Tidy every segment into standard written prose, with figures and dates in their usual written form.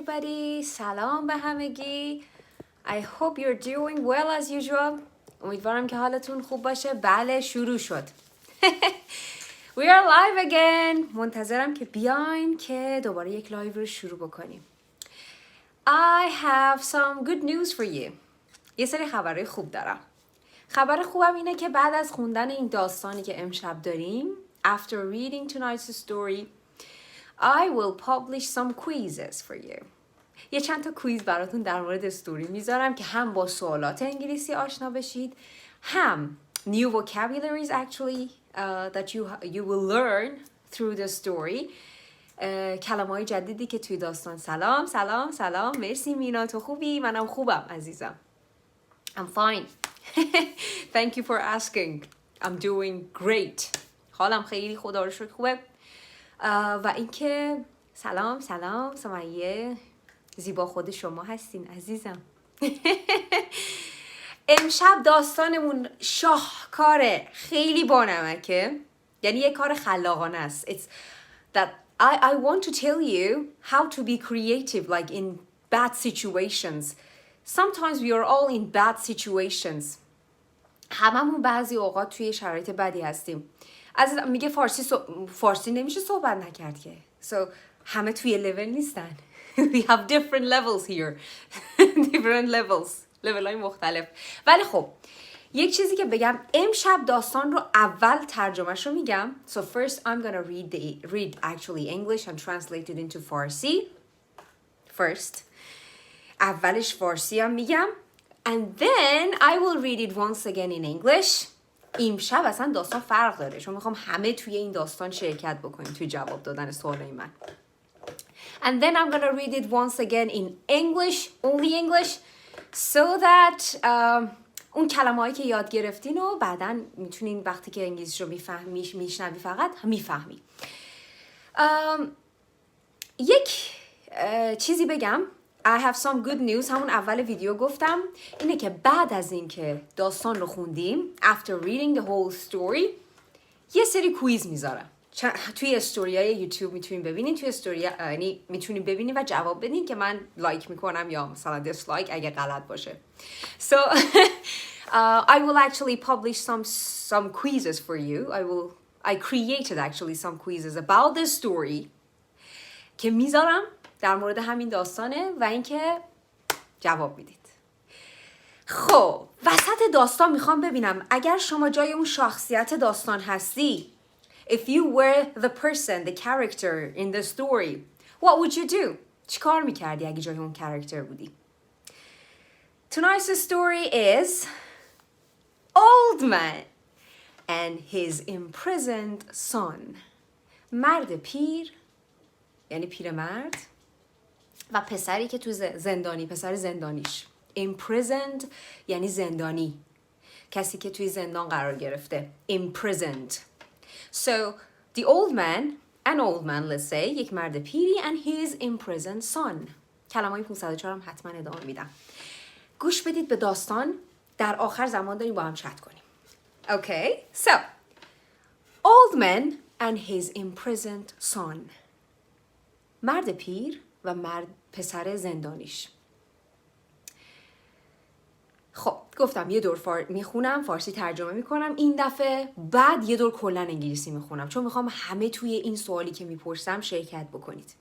everybody. سلام به همگی. I hope you're doing well as usual. امیدوارم که حالتون خوب باشه. بله شروع شد. We are live again. منتظرم که بیاین که دوباره یک لایو رو شروع بکنیم. I have some good news for you. یه سری خبرهای خوب دارم. خبر خوبم اینه که بعد از خوندن این داستانی که امشب داریم, after reading tonight's story, I will publish some quizzes for you. یه چند تا کویز براتون در مورد استوری میذارم که هم با سوالات انگلیسی آشنا بشید, هم new vocabularies actually that you will learn through the story. کلمه‌های جدیدی که توی داستان. سلام مرسی مینا, تو خوبی؟ منم خوبم عزیزم. I'm fine. Thank you for asking. I'm doing great. حالم خیلی خدا رو شکر خوبه. و اینکه سلام سمیه, زیبا خود شما هستین عزیزم. امشب داستانمون شاهکاره, خیلی بانمکه, یعنی یه کار خلاقانه است. It's that I want to tell you how to be creative like in bad situations. Sometimes we are all in bad situations. هممون بعضی اوقات توی شرایط بدی هستیم. از میگه فارسی نمیشه صحبت نکرد که. So همه توی لول نیستن. We have different levels here. different levels. level های مختلف. ولی خب یک چیزی که بگم, امشب داستان رو اول ترجمهش رو میگم. So first I'm gonna read actually English and translate it into Farsi. First. اولش فارسی هم میگم. And then I will read it once again in English. امشب اصلا داستان فرق داره, چون میخوام همه توی این داستان شرکت بکنیم توی جواب دادن سوالای من. And then I'm gonna read it once again in English, only English, so that اون کلمه‌هایی که یاد گرفتین و بعداً میتونین وقتی که انگلیسی رو میشنوی فقط میفهمی. یک چیزی بگم. I have some good news. همون اول ویدیو گفتم اینه که بعد از این که داستان رو خوندیم, after reading the whole story, یه سری کویز میذارم. توی استوریای یوتیوب میتونین ببینین, توی استوری یعنی میتونین ببینین و جواب بدین که من لایک میکنم یا مثلا دیسلایک اگه غلط باشه. So I will actually publish some quizzes for you. I created actually some quizzes about the story که میذارم در مورد همین داستانه و اینکه جواب میدید. خب وسط داستان میخوام ببینم اگر شما جای اون شخصیت داستان هستی, if you were the person, the character in the story, what would you do? چی کار میکردی اگه جای اون character بودی؟ Tonight's story is Old Man and his imprisoned son. مرد پیر, یعنی پیرمرد, و پسری که تو زندانی, پسر زندانیش. Imprisoned یعنی زندانی, کسی که توی زندان قرار گرفته. Imprisoned. So the old man, an old man let's say, یک مرد پیری, and his imprisoned son. کلمه‌های 504 هم حتما ادامه میدم. گوش بدید به داستان, در آخر زمان داریم با هم چت کنیم. Okay, so old man and his imprisoned son. مرد پیر و پسر زندانیش. خب گفتم یه دور میخونم, فارسی ترجمه میکنم این دفعه, بعد یه دور کلن انگلیسی میخونم, چون میخوام همه توی این سوالی که میپرسم شرکت بکنید.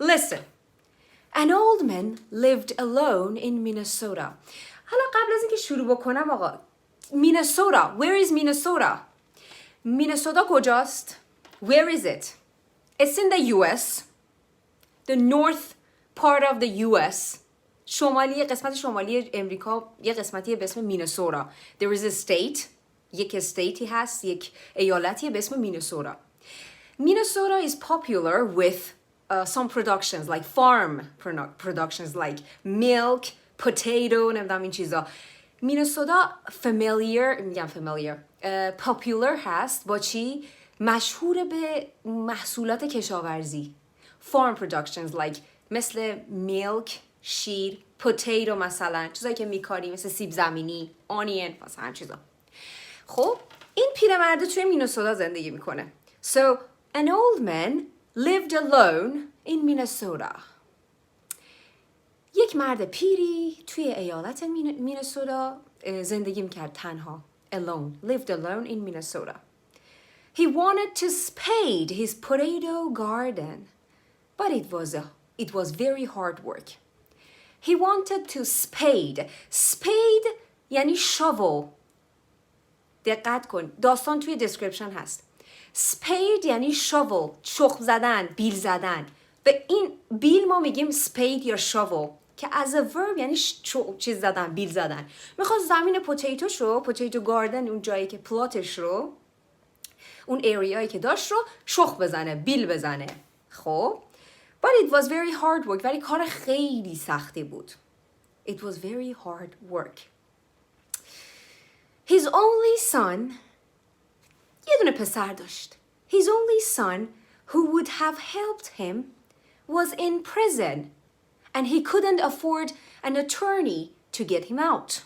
Listen. An old man lived alone in Minnesota. حالا قبل از اینکه شروع بکنم آقا, Minnesota. Where is Minnesota? Minnesota کجاست? Where is it? It's in the US. The north part of the US. قسمت شمالی امریکا, یه قسمتی به اسم مینسوتا. There is a state. یک استیتی هست, یک ایالتی به اسم مینسوتا. Minnesota is popular with some productions like farm productions like milk, potato, نمیدونم این چیزا. مینسوتا popular هست با چی؟ مشهور به محصولات کشاورزی. Farm productions like مثل milk, شیر, potato مثلا, چیزایی که میکاری مثل سیب زمینی, onion مثلا هم چیزا. خب این پیرمرد توی مینسوتا زندگی میکنه. So an old man lived alone in Minnesota. یک مرد پیری توی ایالت مینسوتا زندگی میکرد تنها. Alone. Lived alone in Minnesota. He wanted to spade his potato garden, but it was very hard work. He wanted to spade. Spade یعنی shovel. دقت کن. داستان توی description هست. Spade یعنی shovel. شخم زدن. بیل زدن. به این بیل ما میگیم spade یا shovel. که as a verb یعنی چیز زدن. بیل زدن. میخواد زمین پوتیتوش رو. پوتیتو گاردن اون جایی که پلاتش رو. اون ایریایی که داشت رو شخم بزنه. بیل بزنه. خب. But it was very hard work. ولی کار خیلی سختی بود. It was very hard work. His only son, یه دونه پسر داشت. His only son who would have helped him was in prison and he couldn't afford an attorney to get him out.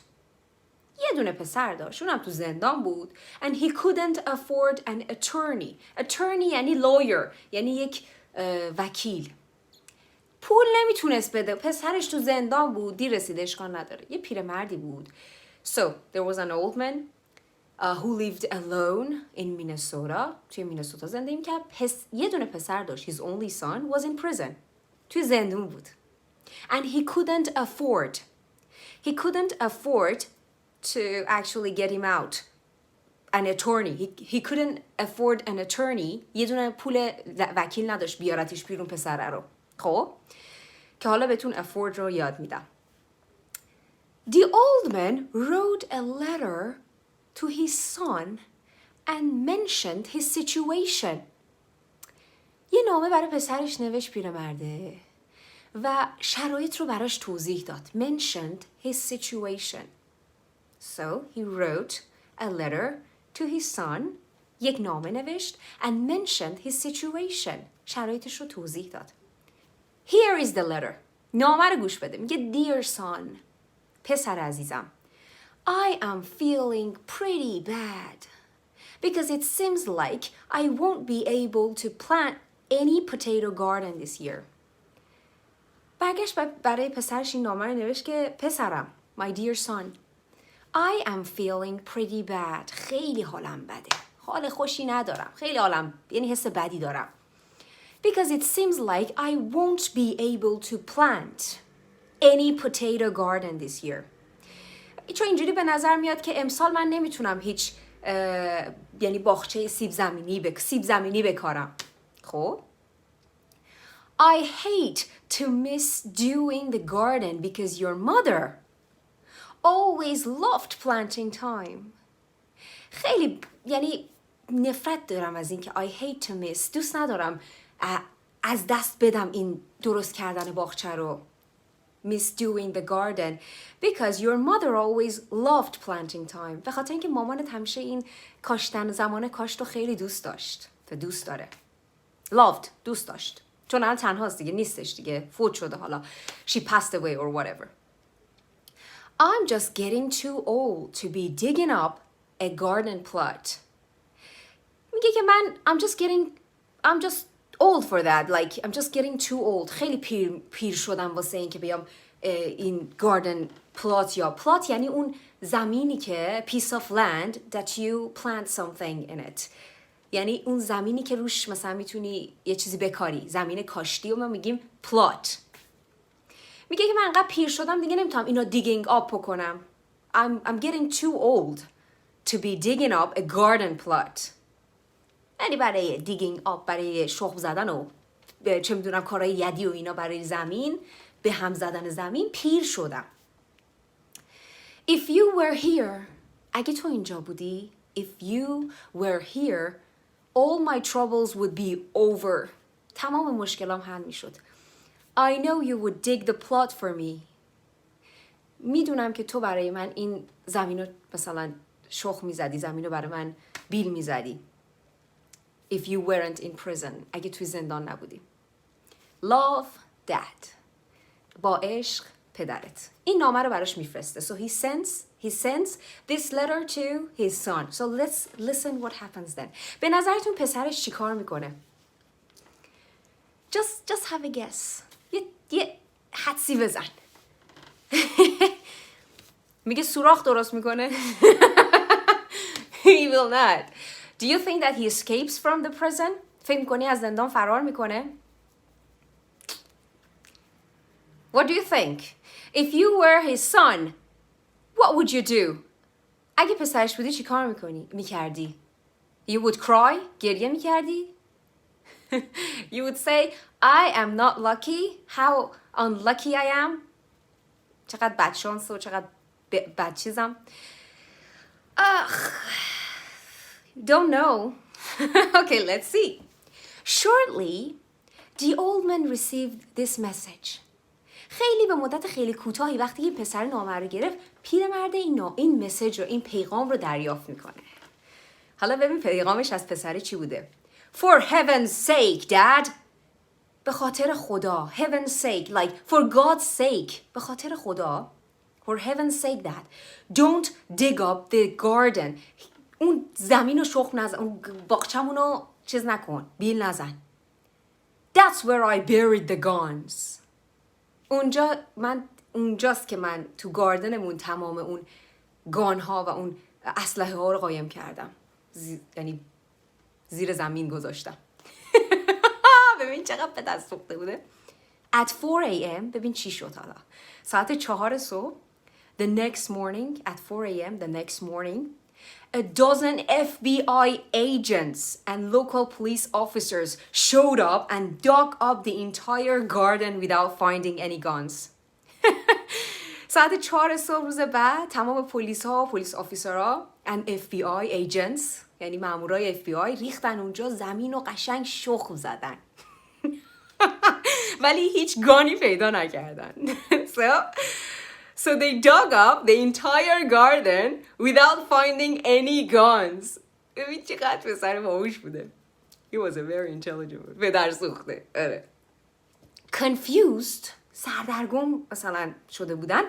یه دونه پسر داشت. اونم تو زندان بود. And he couldn't afford an attorney. Attorney یعنی lawyer. یعنی یک وکیل. پول نمیتونست بده. پسرش تو زندان بود. دیر رسیده اشکال نداره. یه پیرمردی بود. So, there was an old man who lived alone in Minnesota. توی مینسوتا زندگی میکرد. یه دونه پسر داشت. His only son was in prison. توی زندون بود. And he couldn't afford to actually get him out. An attorney. He couldn't afford an attorney. یه دونه پول وکیل نداشت بیارتش بیرون پسره رو. خب که حالا بهتون afford رو یاد میدم. The old man wrote a letter to his son and mentioned his situation. یه نامه برای پسرش نوشت پیرمرده و شرایط رو براش توضیح داد. Mentioned his situation. So he wrote a letter to his son. یک نامه نوشت and mentioned his situation. شرایطش رو توضیح داد. Here is the letter. نامه رو گوش بده. میگه Dear son. پسر عزیزم. I am feeling pretty bad because it seems like I won't be able to plant any potato garden this year. برگشت برای پسرش این نامه رو نوشت که پسرم. My dear son. I am feeling pretty bad. خیلی حالم بده. حال خوشی ندارم. خیلی حالم یعنی حس بدی دارم. Because it seems like I won't be able to plant any potato garden this year. چون اینجوری به نظر میاد که امسال من نمیتونم هیچ یعنی باغچه سیب زمینی بکارم. خب I hate to miss doing the garden because your mother always loved planting time. خیلی یعنی نفرت دارم از این که I hate to miss. دوست ندارم از دست بدم این درست کردن باغچه رو. Miss doing the garden because your mother always loved planting time. به خاطر اینکه مامانت همیشه این کاشتن زمان کاشت رو خیلی دوست داشت. و دوست داره. Loved. دوست داشت. چون الان تنهاست دیگه نیستش دیگه. فوت شده حالا. She passed away or whatever. I'm just getting too old to be digging up a garden plot. میگه که من I'm just old for that. Like I'm just getting too old. خیلی پیر شدم واسه این که بیام این garden plot یا plot یعنی اون زمینی که piece of land that you plant something in it. یعنی اون زمینی که روش مثلا میتونی یه چیزی بکاری. زمین کاشتی و ما میگیم plot. میگه که من انقدر پیر شدم دیگه نمیتونم اینو digging up بکنم. I'm getting too old to be digging up a garden plot. یعنی برای digging up برای شخم زدن و چه میدونم کارهای یدی و اینا برای زمین به هم زدن زمین پیر شدم. If you were here اگه تو اینجا بودی if you were here all my troubles would be over. تمام مشکلام حل میشد. I know you would dig the plot for me. میدونم که تو برای من این زمین رو مثلا شخم میزدی زمین رو برای من بیل میزدی. If you weren't in prison. اگه توی زندان نبودی. Love, dad. با عشق پدرت. این نامه رو براش میفرسته. So he sends this letter to his son. So let's listen what happens then. به نظرتون پسرش چی کار میکنه؟ Just have a guess. یه حدسی بزن. میگه سوراخ درست میکنه. He will not. Do you think that he escapes from the prison? فکر میکنی از زندان فرار میکنه؟ What do you think? If you were his son, what would you do? اگه پسرش بودی چی کار میکردی؟ You would cry? گریه میکردی؟ You would say, I am not lucky. How unlucky I am. چقدر بدشانس و چقدر بد چیزم. Don't know. Okay, let's see. Shortly, the old man received this message. خیلی به مدت خیلی کوتاهی وقتی این پسر نامه رو گرفت، پیرمرد این مسیج رو، این پیغام رو دریافت میکنه. حالا ببین پیغامش از پسر چی بوده. For heaven's sake, dad. به خاطر خدا. Heaven's sake, like for God's sake. به خاطر خدا. For heaven's sake, dad. Don't dig up the garden. اون زمین رو شخم نزن. اون باغچمون رو چیز نکن. بیل نزن. That's where I buried the guns. اونجاست که من تو گاردنمون تمام اون گانها و اون اسلحه ها رو قایم کردم. یعنی زیر زمین گذاشتم. ببین چقدر به دست سوخته بوده. At 4 a.m. ببین چی شد حالا. ساعت 4 صبح. The next morning, at 4 a.m. the next morning, a dozen FBI agents and local police officers showed up and dug up the entire garden without finding any guns. ساعت 4 صبح روز بعد تمام پلیس ها و پلیس آفیسرها and FBI agents یعنی مامورای FBI ریختن اونجا، زمین و قشنگ شخم زدن. ولی هیچ گانی پیدا نکردن. So they dug up the entire garden without finding any guns. ببین چقدر پسر باهوش بوده. He was a very intelligent. به در سوخته. Confused. سردرگم مثلا شده بودن.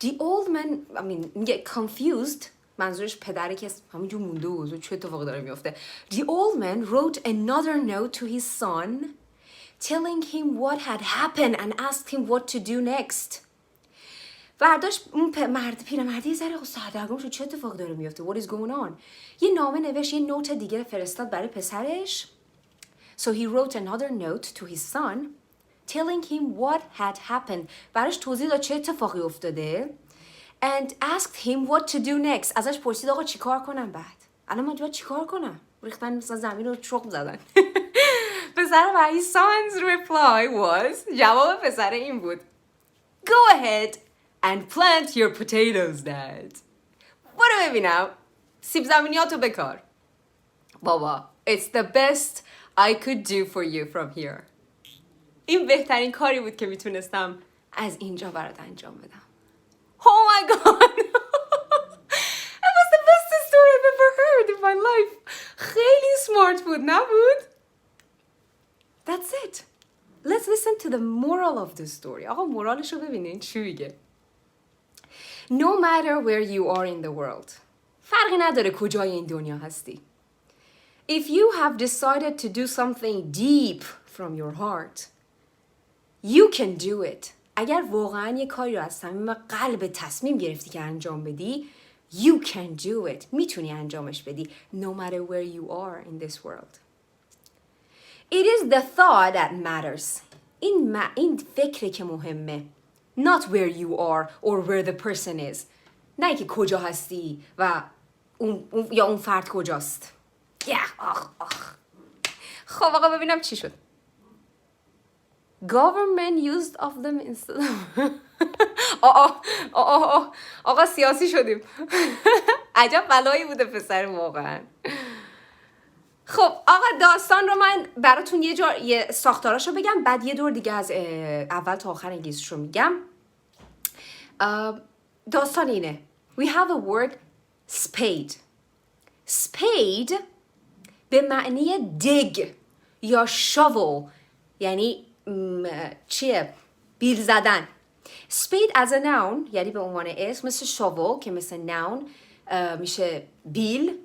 The old man, میگه confused. منظورش پدره که همینجور مونده و چه اتفاقی داره میفته. The old man wrote another note to his son telling him what had happened and asked him what to do next. برداشت اون پیرمردی ذره سردرگم شد، چه اتفاقی داره میفته. What is going on? یه نامه نوشت، یه نوت دیگه فرستاد برای پسرش. So he wrote another note to his son telling him what had happened. براش توضیح داد چه اتفاقی افتاده. And asked him what to do next. ازش پرسید آقا چی کار کنم بعد؟ الان من باید چی کار کنم؟ ریختن مثلا زمین رو شخم زدن. پسر و his son's reply was جواب پسر این بود. Go ahead and plant your potatoes, dad. برو ببینم. سیب زمینیاتو بکار. بابا, it's the best I could do for you from here. این بهترین کاری بود که میتونستم از اینجا برات انجام بدم. Oh my god! It was the best story I've ever heard in my life. خیلی smart بود, نبود؟ That's it. Let's listen to the moral of the story. آقا مورالش رو ببینین چی میگه. No matter where you are in the world. فرقی نداره کجای این دنیا هستی. If you have decided to do something deep from your heart, you can do it. اگر واقعا یه کاری رو از صمیم قلب تصمیم گرفتی که انجام بدی, you can do it. میتونی انجامش بدی. No matter where you are in this world. It is the thought that matters. این فکره که مهمه. Not where you are or where the person is. نه که کجا هستی و اون فرد کجاست. خب آقا ببینم چی شد. Government used of them instead آقا سیاسی شدیم. عجب بلایی بوده پسر واقعا. خب آقا داستان رو من براتون یه ساختاراشو بگم، بعد یه دور دیگه از اول تا آخر انگلیسیشو میگم. داستان اینه. We have a word spade. Spade به معنی dig یا shovel یعنی چیه؟ بیل زدن. Spade as a noun یعنی به عنوان اسم، مثل shovel که مثل noun میشه بیل،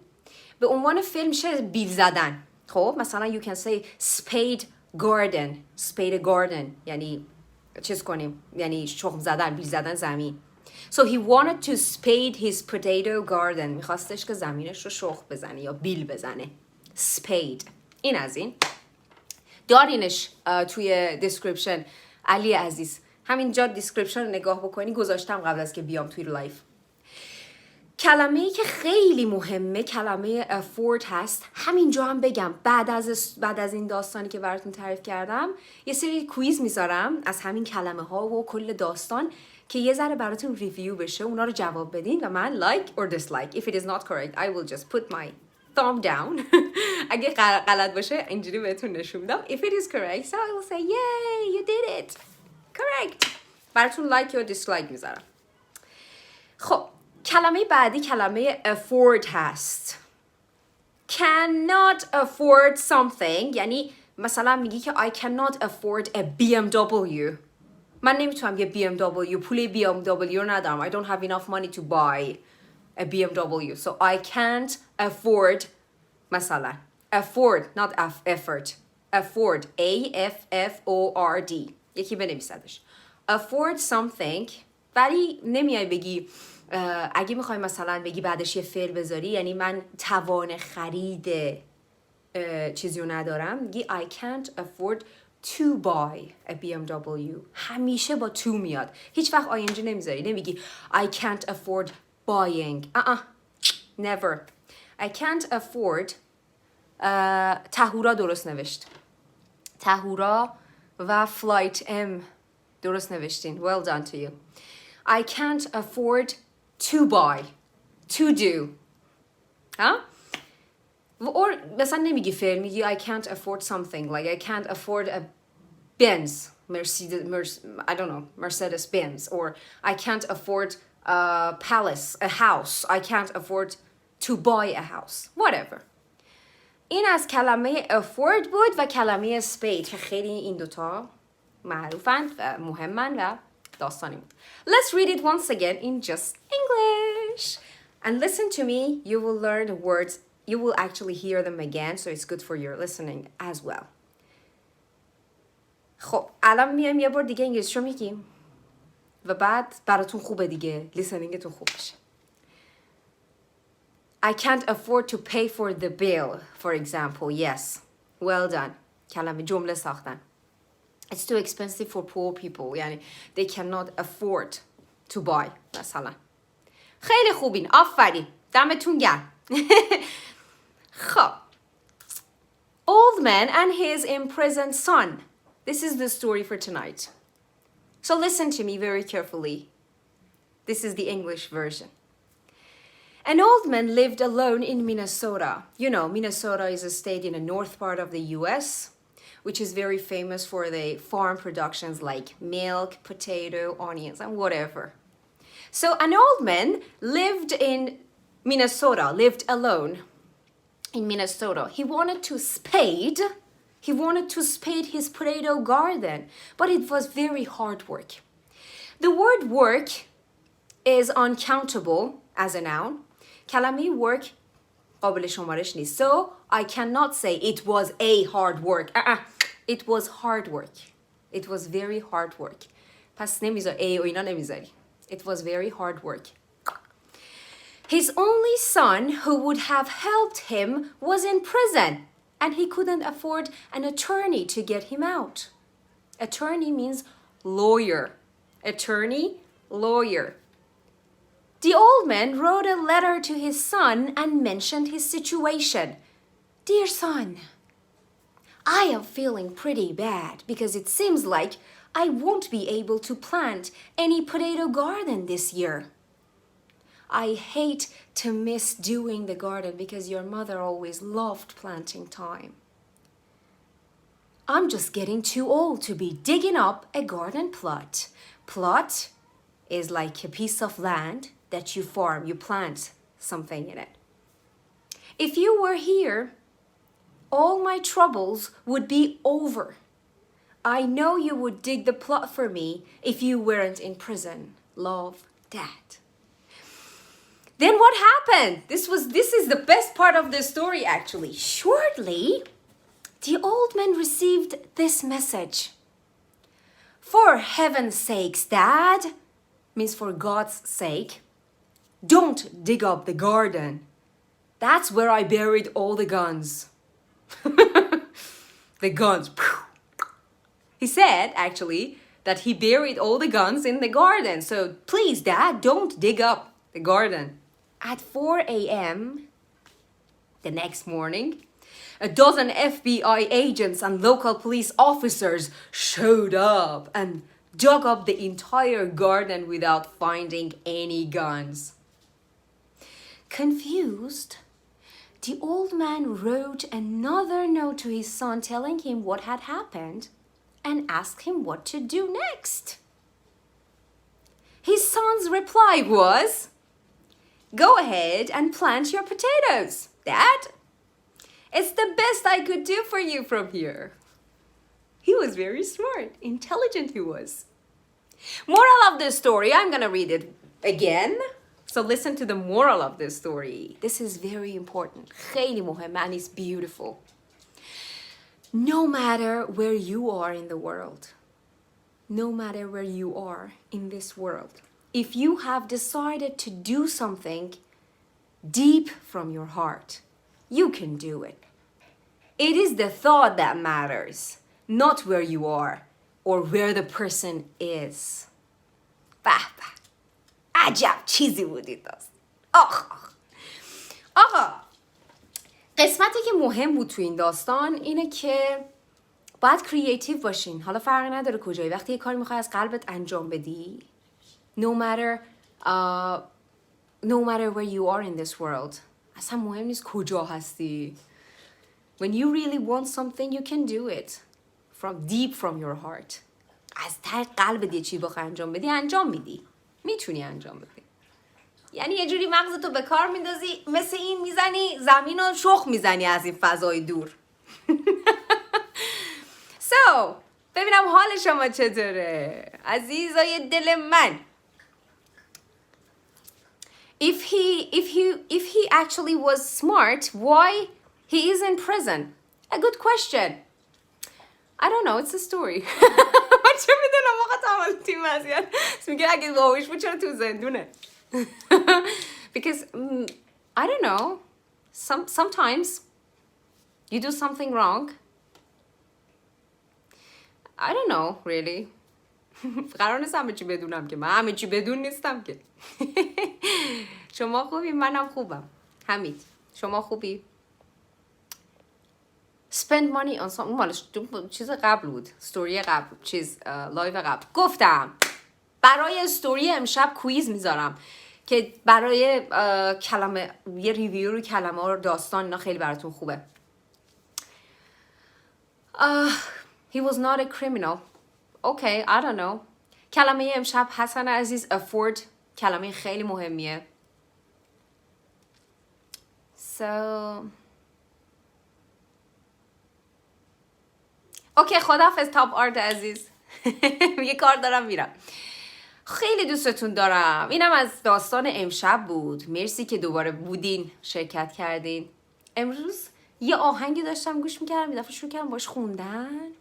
به عنوان فعل میشه بیل زدن. خب مثلا you can say spade garden. Spade garden یعنی چیز کنیم، یعنی شخم زدن، بیل زدن زمین. So he wanted to spade his potato garden. میخواستش که زمینش رو شخم بزنه یا بیل بزنه. Spade. این از این. دارینش توی description. علی عزیز. همینجا description رو نگاه بکنی گذاشتم قبل از که بیام توی لایف. کلمه‌ای که خیلی مهمه کلمه afford هست. همینجا هم بگم بعد از این داستانی که براتون تعریف کردم یه سری کویز میذارم از همین کلمه ها و کل داستان که یه ذره براتون ریویو بشه اونا رو جواب بدین و من like or dislike. If it is not correct I will just put my thumb down. اگه غلط باشه اینجوری بهتون نشون میدم. If it is correct so I will say yay you did it correct. براتون like یا dislike میذارم. خب کلمه بعدی کلمه afford هست. Cannot afford something یعنی مثلا میگی که I cannot afford a BMW. من نمیتونم یه BMW پول BMW رو ندارم. I don't have enough money to buy a BMW. So I can't afford مثلا afford not effort afford A-F-F-O-R-D یکی بنویسدش. Afford something ولی نمیای بگی اگه میخوای مثلا بگی بعدش یه فعل بذاری یعنی من توان خرید چیزی رو ندارم میگی I can't afford to buy a BMW. همیشه با to میاد. هیچ وقت ing نمیذاری. نمیگی I can't afford buying. Never. I can't afford تهورا درست نوشت. تهورا و flight M درست نوشتین. Well done to you. I can't afford to buy. To do. Or مثلا نمیگی فعل میگی I can't afford something. Like I can't afford a Benz. I don't know. Mercedes Benz. Or I can't afford a palace. A house. I can't afford to buy a house. Whatever. این از کلمه afford بود و کلمه spade که خیلی این دوتا معروفند و مهمن و داستانی بود. Let's read it once again in just English. And listen to me. You will learn the words. You will actually hear them again. So it's good for your listening as well. خب الان میایم یه بار دیگه انگلیسی رو میگیم و بعد براتون خوبه دیگه لیسنینگتون خوب بشه. I can't afford to pay for the bill, for example. Yes. Well done. کلمه جمله ساختن. It's too expensive for poor people. یعنی they cannot afford to buy. مثلا. خیلی خوبین. آفرین. دمتون گرم. خب. Old man and his imprisoned son. This is the story for tonight. So listen to me very carefully. This is the English version. An old man lived alone in Minnesota. You know, Minnesota is a state in the north part of the US, which is very famous for the farm productions like milk, potato, onions, and whatever. So an old man lived in Minnesota, lived alone in Minnesota. He wanted to spade his potato garden, but it was very hard work. The word work is uncountable as a noun. کلمه work قابل شمارش نیست. So I cannot say it was a hard work. It was hard work. It was very hard work. پس نمیذار a و اینا نمیذاری. It was very hard work. His only son who would have helped him was in prison and he couldn't afford an attorney to get him out. Attorney means lawyer. Attorney, lawyer. The old man wrote a letter to his son and mentioned his situation. Dear son, I am feeling pretty bad because it seems like I won't be able to plant any potato garden this year. I hate to miss doing the garden because your mother always loved planting time. I'm just getting too old to be digging up a garden plot. Plot is like a piece of land that you farm, you plant something in it. If you were here, all my troubles would be over. I know you would dig the plot for me if you weren't in prison. Love, Dad. Then what happened? This is the best part of the story actually. Shortly, the old man received this message. For heaven's sakes, Dad, means for God's sake, don't dig up the garden. That's where I buried all the guns. The guns. He said, actually, that he buried all the guns in the garden. So please, Dad, don't dig up the garden. At 4 a.m. the next morning, a dozen FBI agents and local police officers showed up and dug up the entire garden without finding any guns. Confused, the old man wrote another note to his son telling him what had happened and asked him what to do next. His son's reply was, "Go ahead and plant your potatoes, Dad. It's the best I could do for you from here." He was very smart, intelligent he was. Moral of the story, I'm gonna read it again. So listen to the moral of the story. This is very important. خیلی مهمه and it's beautiful. No matter where you are in the world, no matter where you are in this world, if you have decided to do something deep from your heart, you can do it. It is the thought that matters, not where you are or where the person is. به عجب چیزی بودی داست. آقا قسمتی که مهم بود تو این داستان اینه که باید کریتیو باشین. حالا فرقی نداره کجایی. وقتی یه کاری میخوای از قلبت انجام بدی, no matter where you are in this world, اصلا مهم نیست کجا هستی. When you really want something, you can do it from deep from your heart. از ته قلبت یه چیزی بخوای انجام بدی, انجام میدی. میتونی انجام بدی. یعنی یه جوری مغزتو به کار میندازی, مثل این میزنی زمین رو شخ میزنی از این فضای دور. So, ببینم حال شما چطوره عزیزای دل من. If he actually was smart, why he is in prison? A good question. I don't know, it's a story. من چه میدونم آقا تمام تیم وضعیت میگه اگه باهوش بود چرا تو زندونه. Because I don't know, sometimes you do something wrong. I don't know really. قرار نیست همه چی بدونم که من همه چی بدون نیستم که. شما خوبی منم خوبم. حمید شما خوبی؟ Spend money on something. مالش چیز قبل بود, استوری قبل, لایو قبل گفتم برای استوری امشب کویز میذارم که برای کلمه یه ریویو رو کلمه ها داستان اینا خیلی براتون خوبه. He was not a criminal. Okay, I don't know. کلمه امشب حسن عزیز afford کلمه خیلی مهمیه. So اوکی خداحافظ تاپ آرت عزیز. یه کار دارم میرم. خیلی دوستتون دارم. اینم از داستان امشب بود. مرسی که دوباره بودین, شرکت کردین. امروز یه آهنگی داشتم گوش میکردم, یه دفعه شروع کردم باش خوندن.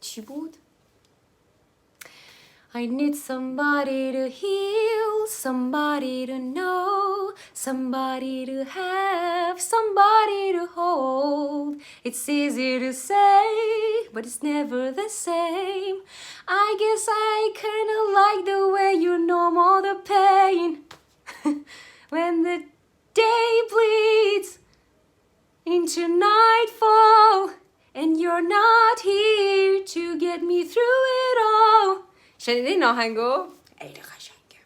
چی بود؟ I need somebody to heal, somebody to know, somebody to have, somebody to hold. It's easy to say, but it's never the same. I guess I kinda like the way you numb all the pain. When the day bleeds into nightfall and you're not here to get me through it all. شنیدین آهنگو؟ خیلی قشنگه.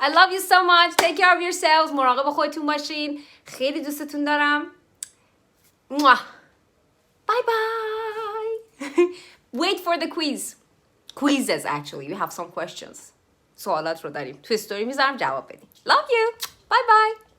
I love you so much. Take care of yourselves. مراقب خودتون باشین. خیلی دوستتون دارم. Bye bye. Wait for the quiz. Quizzes actually. We have some questions. سوالات رو داریم. تو استوری میذارم جواب بدین. Love you. Bye bye.